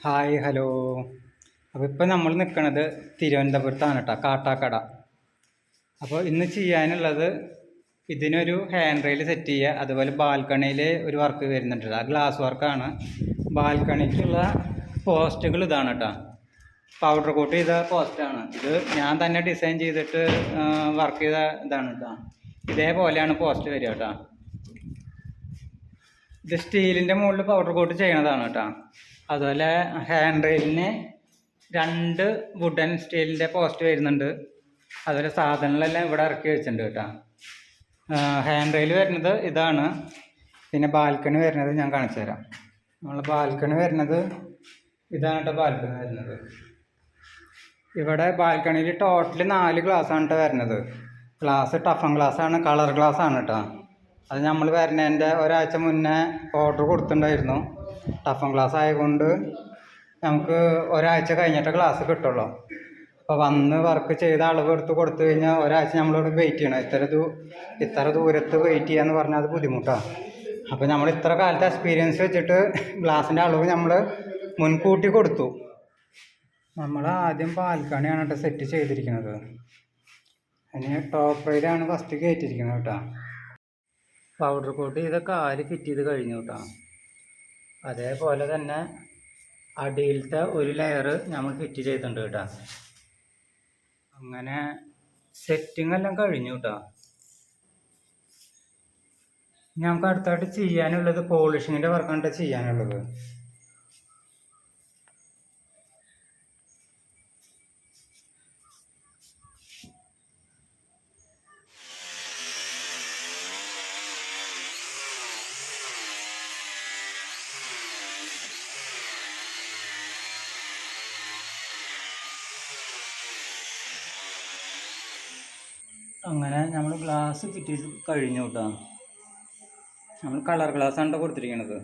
Hi hello. അപ്പോൾ ഇപ്പോൾ നമ്മൾ നിൽക്കുന്നത് തിരുവനന്തപുരത്താണ് കേട്ടോ, കാട്ടാക്കട. അപ്പോൾ ഇന്ന് ചെയ്യാനുള്ളത് ഇതിനൊരു ഹാൻഡ് റെയിൽ സെറ്റ് ചെയ്യുക, അതുപോലെ ബാൽക്കണിയിൽ ഒരു വർക്ക് വരുന്നുണ്ട്, ആ ഗ്ലാസ് വർക്കാണ്. ബാൽക്കണിക്കുള്ള പോസ്റ്റുകൾ ഇതാണ് കേട്ടോ, പൗഡർ കോട്ട് ചെയ്ത പോസ്റ്റാണ് ഇത്. ഞാൻ തന്നെ ഡിസൈൻ ചെയ്തിട്ട് വർക്ക് ചെയ്ത ഇതാണ് കേട്ടോ. ഇതേപോലെയാണ് പോസ്റ്റ് വരിക കേട്ടോ. ഇത് സ്റ്റീലിൻ്റെ മുകളിൽ പൗഡർ കോട്ട് ചെയ്യണതാണ് കേട്ടോ. അതുപോലെ ഹാൻഡ് റെയിലിന് 2 വുഡൻ സ്റ്റീലിൻ്റെ പോസ്റ്റ് വരുന്നുണ്ട്. അതുപോലെ സാധനങ്ങളെല്ലാം ഇവിടെ ഇറക്കി വെച്ചിട്ടുണ്ട് കേട്ടോ. ഹാൻഡ് റെയിൽ വരുന്നത് ഇതാണ്. പിന്നെ ബാൽക്കണി വരുന്നത് ഞാൻ കാണിച്ചു തരാം. നമ്മൾ ബാൽക്കണി വരുന്നത് ഇതാണ് കേട്ടോ. ബാൽക്കണി വരുന്നത് ഇവിടെ ബാൽക്കണിയിൽ ടോട്ടൽ 4 ഗ്ലാസ്സാണ് കേട്ടോ വരുന്നത്. ഗ്ലാസ് ടഫൻ ഗ്ലാസ്സാണ്, കളർ ഗ്ലാസ്സാണ് കേട്ടോ. അത് നമ്മൾ വരുന്നതിൻ്റെ ഒരാഴ്ച മുന്നേ ഓർഡർ കൊടുത്തിട്ടുണ്ടായിരുന്നു. ടഫൻ ഗ്ലാസ് ആയതുകൊണ്ട് നമുക്ക് ഒരാഴ്ച കഴിഞ്ഞിട്ട് ഗ്ലാസ് കിട്ടുള്ളൂ. അപ്പോൾ വന്ന് വർക്ക് ചെയ്ത അളവ് എടുത്ത് കൊടുത്തു കഴിഞ്ഞാൽ ഒരാഴ്ച നമ്മളിവിടെ വെയിറ്റ് ചെയ്യണം. ഇത്ര ദൂരത്ത് വെയിറ്റ് ചെയ്യാന്ന് പറഞ്ഞാൽ അത് ബുദ്ധിമുട്ടാണ്. അപ്പോൾ നമ്മൾ ഇത്ര കാലത്തെ എക്സ്പീരിയൻസ് വെച്ചിട്ട് ഗ്ലാസിൻ്റെ അളവ് നമ്മൾ മുൻകൂട്ടി കൊടുത്തു. നമ്മൾ ആദ്യം ബാൽക്കണിയാണ് കേട്ടോ സെറ്റ് ചെയ്തിരിക്കുന്നത്. അതിന് ടോപ്പ് റെയിലാണ് ഫസ്റ്റ് കയറ്റിയിരിക്കുന്നത് കേട്ടോ. പൗഡർ കോട്ട് ചെയ്ത കാല് ഫിറ്റ് ചെയ്ത് കഴിഞ്ഞു കേട്ടോ. അതേപോലെ തന്നെ അടിയിലത്തെ ഒരു ലെയർ നമ്മൾ ഫിറ്റ് ചെയ്തിട്ടുണ്ട് കേട്ടോ. അങ്ങനെ സെറ്റിംഗ് എല്ലാം കഴിഞ്ഞു കേട്ടോ. നമുക്ക് അടുത്തായിട്ട് ചെയ്യാനുള്ളത് പോളിഷിങ്ങിൻ്റെ വർക്കാണ് ചെയ്യാനുള്ളത്. അങ്ങനെ നമ്മൾ ഗ്ലാസ് ഫിറ്റ് ചെയ്ത് കഴിഞ്ഞു കേട്ടോ. നമ്മൾ കളർ ഗ്ലാസ്സാണ് കൊടുത്തിരിക്കുന്നത്.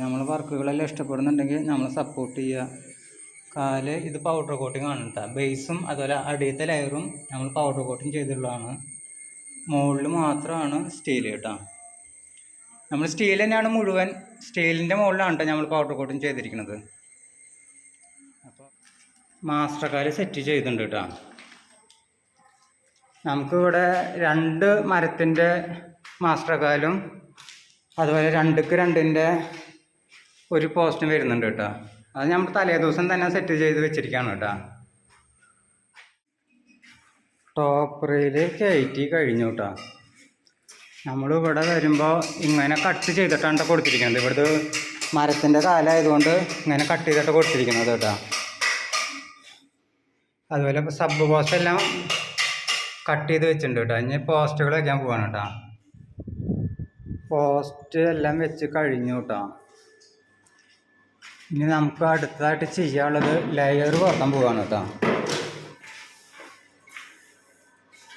നമ്മൾ വർക്കുകളെല്ലാം ഇഷ്ടപ്പെടുന്നുണ്ടെങ്കിൽ നമ്മൾ സപ്പോർട്ട് ചെയ്യുക. കാല് ഇത് പൗഡർ കോട്ടിങ് ആണ് കേട്ടോ. ബേസും അതുപോലെ അടിയത്തെ ലെയറും നമ്മൾ പൗഡർ കോട്ടിങ് ചെയ്തിട്ടുള്ളതാണ്. മുകളിൽ മാത്രമാണ് സ്റ്റീൽ കേട്ടോ. നമ്മൾ സ്റ്റീൽ തന്നെയാണ് മുഴുവൻ. സ്റ്റീലിൻ്റെ മുകളിലാണ് കേട്ടോ നമ്മൾ പൗഡർ കോട്ടിങ് ചെയ്തിരിക്കുന്നത്. അപ്പോൾ മാസ്റ്റർ കാല് സെറ്റ് ചെയ്തിട്ടുണ്ട് കേട്ടോ. നമുക്കിവിടെ 2 മരത്തിൻ്റെ മാസ്റ്റർ കാലും അതുപോലെ 2ക്ക് 2ൻ്റെ ഒരു പോസ്റ്റും വരുന്നുണ്ട് കേട്ടോ. അത് നമ്മൾ തലേ ദിവസം തന്നെ സെറ്റ് ചെയ്ത് വെച്ചിരിക്കുകയാണ് കേട്ടോ. ടോപ്പ് റെയിൽ കയറ്റി കഴിഞ്ഞു കേട്ടോ. നമ്മളിവിടെ വരുമ്പോൾ ഇങ്ങനെ കട്ട് ചെയ്തിട്ടാണ് കൊടുത്തിരിക്കുന്നത്. ഇവിടുത്തെ മരത്തിൻ്റെ കാലായതുകൊണ്ട് ഇങ്ങനെ കട്ട് ചെയ്തിട്ട് കൊടുത്തിരിക്കുന്നത് കേട്ടോ. അതുപോലെ സബ് പോസ്റ്റ് എല്ലാം കട്ട് ചെയ്ത് വെച്ചിട്ടുണ്ട് കേട്ടോ. ഇനി പോസ്റ്റുകൾ വയ്ക്കാൻ പോവാണ് കേട്ടോ. പോസ്റ്റ് എല്ലാം വെച്ച് കഴിഞ്ഞു കേട്ടോ. ഇനി നമുക്ക് അടുത്തതായിട്ട് ചെയ്യാനുള്ളത് ലെയർ വെക്കാൻ പോവാണ് കേട്ടോ.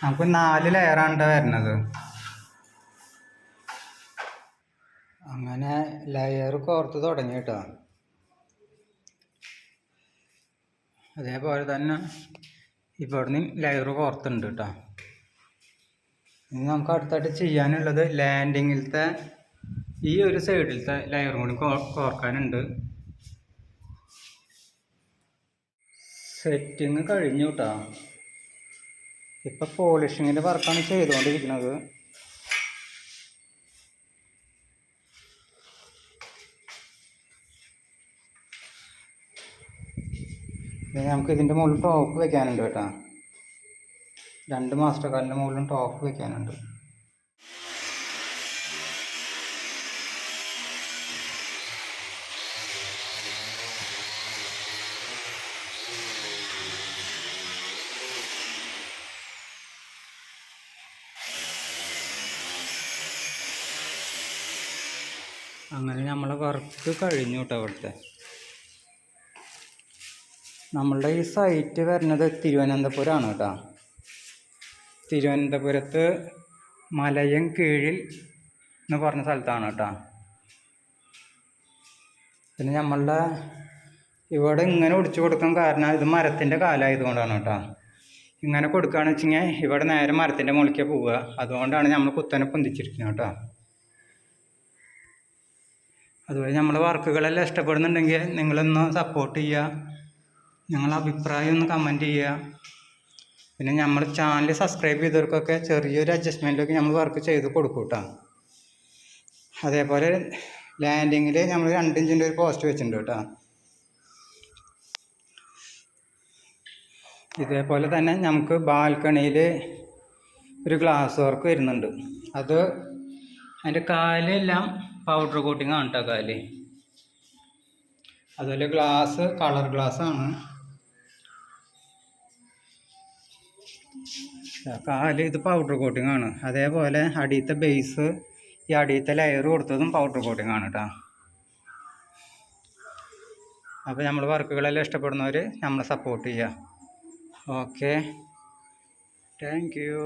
നമുക്ക് 4 ലെയറാണ് വരുന്നത്. അങ്ങനെ ലെയർ കോർത്ത് തുടങ്ങി കേട്ടോ. അതേപോലെ തന്നെ ഇവിടുന്ന് ലെയർ കോർത്തുണ്ട് കേട്ടോ. ഇനി നമുക്ക് അടുത്തായിട്ട് ചെയ്യാനുള്ളത് ലാൻഡിങ്ങിലത്തെ ഈ ഒരു സൈഡിലത്തെ ലെയറും കൂടി കോർക്കാനുണ്ട്. സെറ്റിങ് കഴിഞ്ഞു കേട്ടോ. ഇപ്പം പോളിഷിങ്ങിൻ്റെ വർക്കാണ് ചെയ്തുകൊണ്ടിരിക്കുന്നത്. നമുക്ക് ഇതിൻ്റെ മുകളിൽ ടോപ്പ് വെക്കാനുണ്ട് കേട്ടോ. 2 മാസ്റ്റർ കാലിൻ്റെ മുകളിലും ടോപ്പ് വെക്കാനുണ്ട്. അങ്ങനെ നമ്മളെ വർക്ക് കഴിഞ്ഞു കേട്ടോ. അവിടുത്തെ നമ്മളുടെ ഈ സൈറ്റ് വരുന്നത് തിരുവനന്തപുരമാണ് കേട്ടോ. തിരുവനന്തപുരത്ത് മലയം കീഴിൽ എന്ന് പറഞ്ഞ സ്ഥലത്താണ് കേട്ടോ. പിന്നെ നമ്മളുടെ ഇവിടെ ഇങ്ങനെ ഒടിച്ചു കൊടുക്കാൻ കാരണം ഇത് മരത്തിൻ്റെ കാലമായതുകൊണ്ടാണ് കേട്ടോ. ഇങ്ങനെ കൊടുക്കുകയാണെന്ന് വെച്ച് കഴിഞ്ഞാൽ ഇവിടെ നേരെ മരത്തിൻ്റെ മുകളിലേക്ക് പോവുക. അതുകൊണ്ടാണ് നമ്മൾ കുത്തനെ പൊന്തിച്ചിരിക്കുന്നത് കേട്ടോ. അതുപോലെ നമ്മളെ വർക്കുകളെല്ലാം ഇഷ്ടപ്പെടുന്നുണ്ടെങ്കിൽ നിങ്ങളൊന്ന് സപ്പോർട്ട് ചെയ്യുക, നിങ്ങളെ അഭിപ്രായം ഒന്ന് കമൻറ്റ് ചെയ്യുക. പിന്നെ നമ്മൾ ചാനൽ സബ്സ്ക്രൈബ് ചെയ്തവർക്കൊക്കെ ചെറിയൊരു അഡ്ജസ്റ്റ്മെൻറ്റൊക്കെ നമ്മൾ വർക്ക് ചെയ്ത് കൊടുക്കും കേട്ടോ. അതേപോലെ ലാൻഡിങ്ങിൽ നമ്മൾ 2 ഇഞ്ചിൻ്റെ ഒരു പോസ്റ്റ് വെച്ചിട്ടുണ്ട് കേട്ടോ. ഇതേപോലെ തന്നെ നമുക്ക് ബാൽക്കണിയിൽ ഒരു ഗ്ലാസ് വർക്ക് വരുന്നുണ്ട്. അത് അതിൻ്റെ കാലെല്ലാം പൗഡർ കോട്ടിങ് ആണ് കേട്ടോ കാല്. അതുപോലെ ഗ്ലാസ് കളർ ഗ്ലാസ്സാണ്. കാല് ഇത് പൗഡർ കോട്ടിങ് ആണ്. അതേപോലെ അടിയത്തെ ബേസ്, ഈ അടിയത്തെ ലെയർ കൊടുത്തതും പൗഡർ കോട്ടിങ് ആണ് കേട്ടോ. അപ്പോൾ നമ്മൾ വർക്കുകളെല്ലാം ഇഷ്ടപ്പെടുന്നവർ നമ്മളെ സപ്പോർട്ട് ചെയ്യുക. Okay, thank you.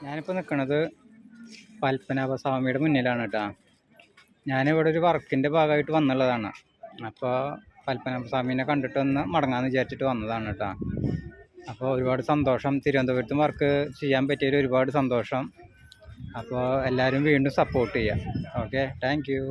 ഞാനിപ്പോൾ നിൽക്കുന്നത് പത്മനാഭസ്വാമിയുടെ മുന്നിലാണ് കേട്ടോ. ഞാനിവിടെ ഒരു വർക്കിൻ്റെ ഭാഗമായിട്ട് വന്നുള്ളതാണ്. അപ്പോൾ പത്മനാഭസ്വാമീനെ കണ്ടിട്ടൊന്ന് മടങ്ങാമെന്ന് വിചാരിച്ചിട്ട് വന്നതാണ് കേട്ടോ. അപ്പോൾ ഒരുപാട് സന്തോഷം, തിരുവനന്തപുരത്തും വർക്ക് ചെയ്യാൻ പറ്റിയതിൽ ഒരുപാട് സന്തോഷം. അപ്പോൾ എല്ലാവരും വീണ്ടും സപ്പോർട്ട് ചെയ്യുക. Okay, thank you.